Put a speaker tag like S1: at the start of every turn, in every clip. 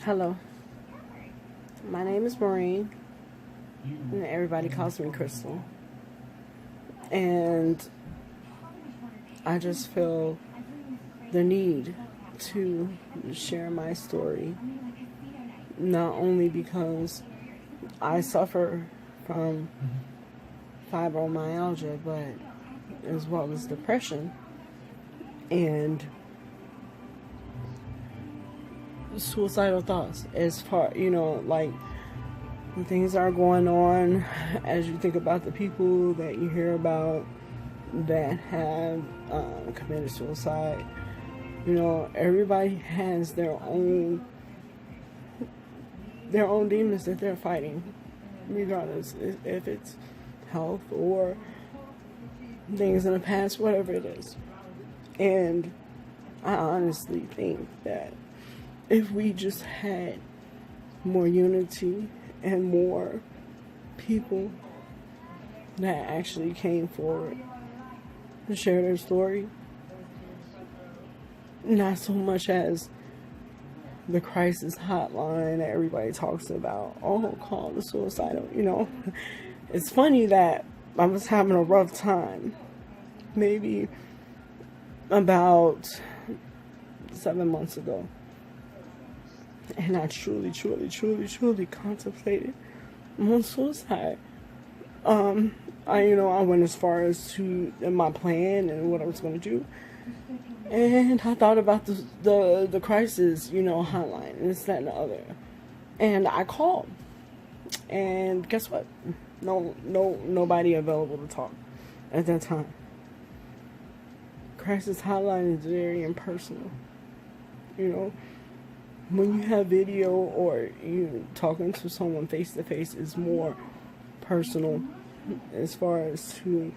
S1: Hello, my name is Maureen, and everybody calls me Crystal. And I just feel the need to share my story, not only because I suffer from fibromyalgia, but as well as depression and suicidal thoughts. As far, like, when things are going on, as you think about the people that you hear about that have committed suicide, everybody has their own demons that they're fighting, regardless if it's health or things in the past, whatever it is. And I honestly think that if we just had more unity and more people that actually came forward to share their story, not so much as the crisis hotline that everybody talks about, call the suicidal, It's funny that I was having a rough time, maybe about 7 months ago. And I truly contemplated on suicide. I went as far as to my plan and what I was going to do. And I thought about the crisis, hotline, and this, that, and the other. And I called. And guess what? Nobody available to talk at that time. Crisis hotline is very impersonal. When you have video or you talking to someone face to face is more personal, as far as to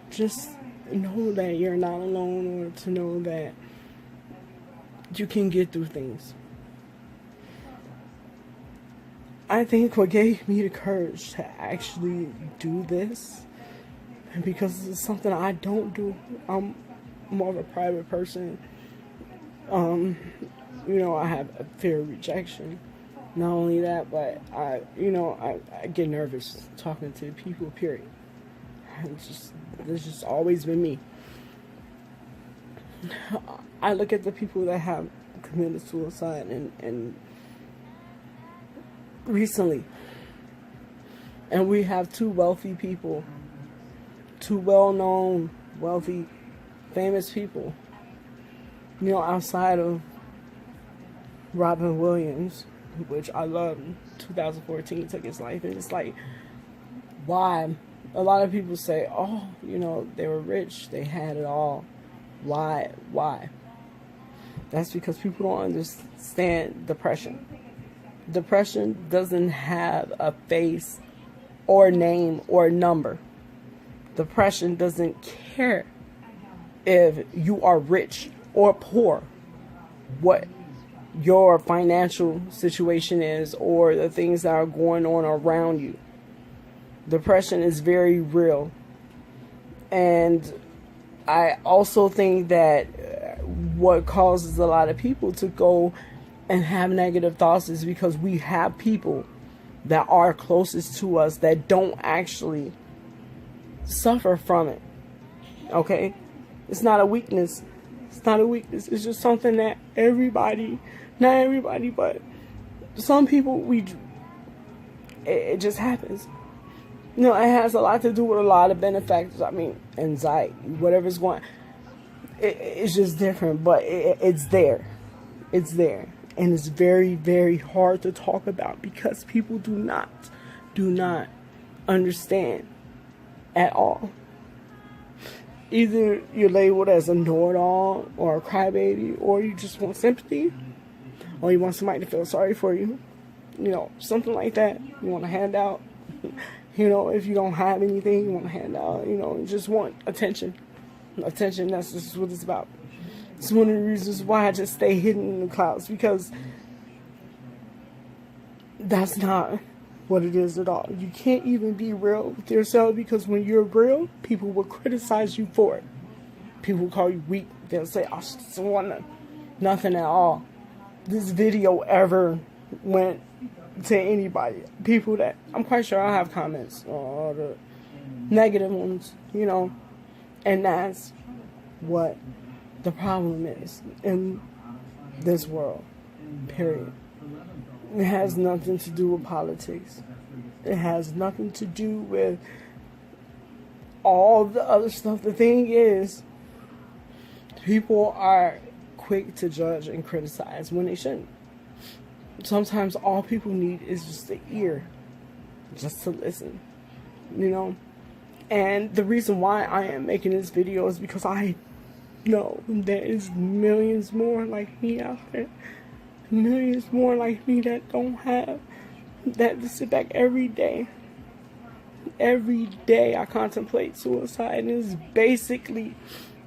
S1: just know that you're not alone, or to know that you can get through things. I think what gave me the courage to actually do this, because it's something I don't do. I'm more of a private person. I have a fear of rejection. Not only that, but I get nervous talking to people, period. It's just always been me. I look at the people that have committed suicide and recently, and we have two wealthy people, two well-known, wealthy, famous people, outside of Robin Williams, which I love. In 2014 took his life, and it's like, why? A lot of people say, they were rich, they had it all. Why? That's because people don't understand depression. Depression doesn't have a face or name or number. Depression doesn't care if you are rich or poor, what your financial situation is, or the things that are going on around you. Depression is very real. And I also think that what causes a lot of people to go and have negative thoughts is because we have people that are closest to us that don't actually suffer from it. Okay? It's not a weakness. It's just something that not everybody, but some people, it just happens. It has a lot to do with a lot of benefactors. Anxiety, whatever's going, it's just different, but it's there. It's there. And it's very, very hard to talk about because people do not understand at all. Either you're labeled as a know-it-all or a crybaby, or you just want sympathy, or you want somebody to feel sorry for you. Something like that. You want a handout. If you don't have anything, you want a handout. You just want attention. Attention, that's just what it's about. It's one of the reasons why I just stay hidden in the clouds, because that's not what it is at all. You can't even be real with yourself, because when you're real, people will criticize you for it. People will call you weak. They'll say, "Oh, she doesn't want nothing at all." this video ever went to anybody. People that, I'm quite sure I'll have comments, or the negative ones, you know. And that's what the problem is in this world, period. It has nothing to do with politics. It has nothing to do with all the other stuff. The thing is, people are quick to judge and criticize when they shouldn't. Sometimes all people need is just an ear, just to listen, you know. And the reason why I am making this video is because I know there is millions more like me out there. Millions more like me that don't have, that sit back every day. Every day I contemplate suicide, and it's basically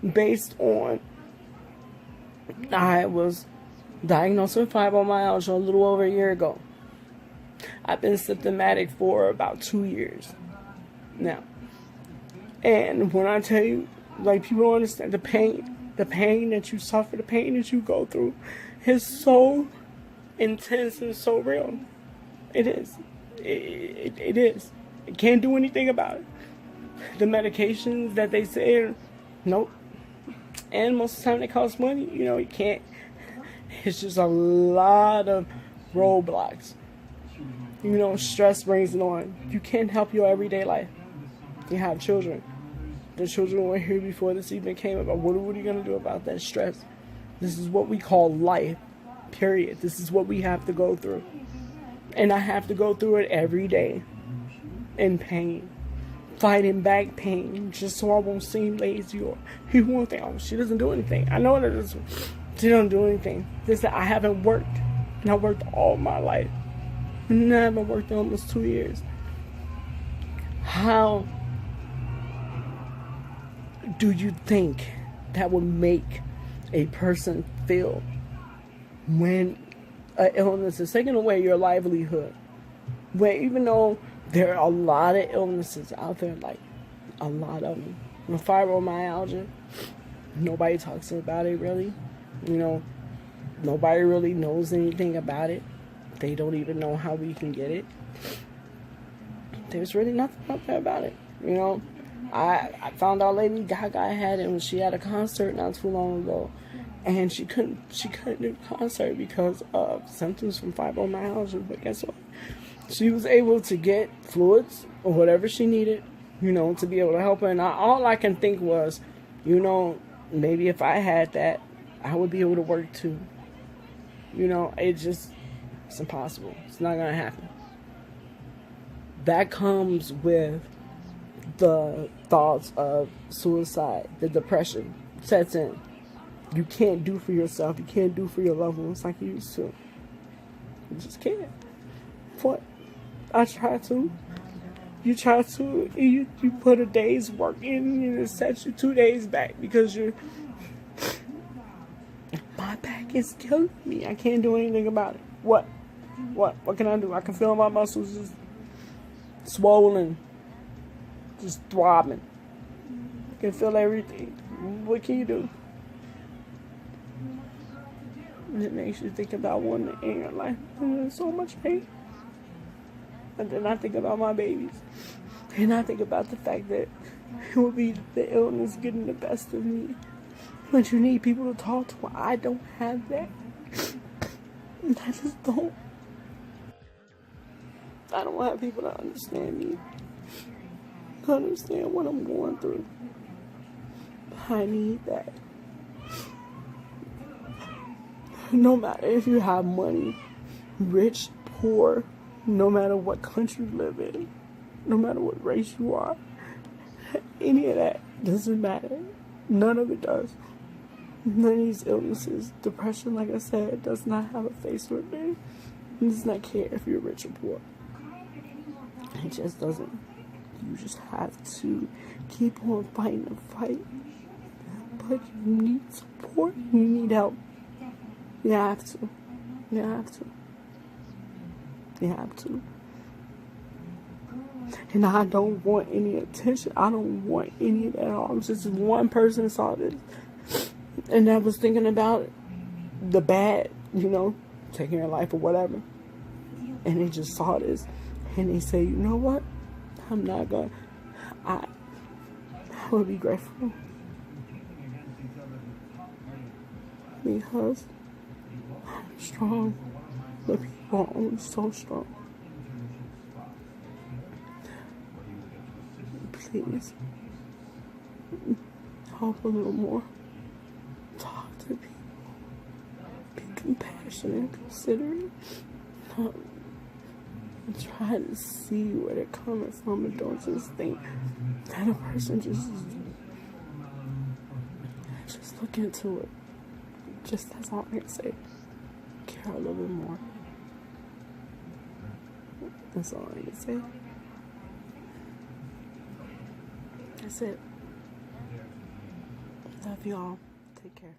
S1: based on, I was diagnosed with fibromyalgia a little over a year ago. I've been symptomatic for about 2 years now. And when I tell you, like, people don't understand the pain that you suffer, the pain that you go through is so intense and so real. It is. It is. You can't do anything about it. The medications that they say, nope. And most of the time they cost money. You know, you can't. It's just a lot of roadblocks. You know, stress brings it on. You can't help your everyday life. You have children. The children were here before this even came about. What are you going to do about that stress? This is what we call life, period. This is what we have to go through. And I have to go through it every day in pain, fighting back pain, just so I won't seem lazy or people won't think, oh, she doesn't do anything. I know that she doesn't do anything. Just that I haven't worked, and I worked all my life. And I haven't worked in almost 2 years. How do you think that would make a person feel when an illness is taking away your livelihood? Where even though there are a lot of illnesses out there, like a lot of them, with fibromyalgia, nobody talks about it really. You know, nobody really knows anything about it. They don't even know how we can get it. There's really nothing out there about it, you know. I found out Lady Gaga had it when she had a concert not too long ago, and she couldn't do the concert because of symptoms from fibromyalgia. But guess what? She was able to get fluids or whatever she needed, you know, to be able to help her. And all I can think was, you know, maybe if I had that, I would be able to work too. You know, it's impossible. It's not gonna happen. That comes with the thoughts of suicide. The depression sets in. You can't do for yourself. You can't do for your loved ones like you used to. You just can't. What? I try to. You try to. You put a day's work in and it sets you 2 days back because you're. My back is killing me. I can't do anything about it. What? What can I do? I can feel my muscles just swollen, just throbbing. I can feel everything. What can you do? It makes you think about one day in your life. And there's so much pain. And then I think about my babies. And I think about the fact that it will be the illness getting the best of me. But you need people to talk to. I don't have that. And I just don't. I don't have people to understand me. To understand what I'm going through. I need that. No matter if you have money, rich, poor, no matter what country you live in, no matter what race you are, any of that doesn't matter. None of it does. None of these illnesses, depression, like I said, does not have a face or a name. It does not care if you're rich or poor. It just doesn't. You just have to keep on fighting the fight. But you need support. You need help. You have to. You have to. You have to. And I don't want any attention. I don't want any of that at all. Just one person saw this. And I was thinking about the bad, you know. taking your life or whatever, and they just saw this, and they say, you know what? I'm not going. I will be grateful because I'm strong, but people are only so strong. Please help a little more. Talk to people. Be compassionate, considerate. Try to see where they're coming from, and don't just think that a person just look into it. Just that's all I can say. Care a little bit more. That's all I can say. That's it. Love y'all. Take care.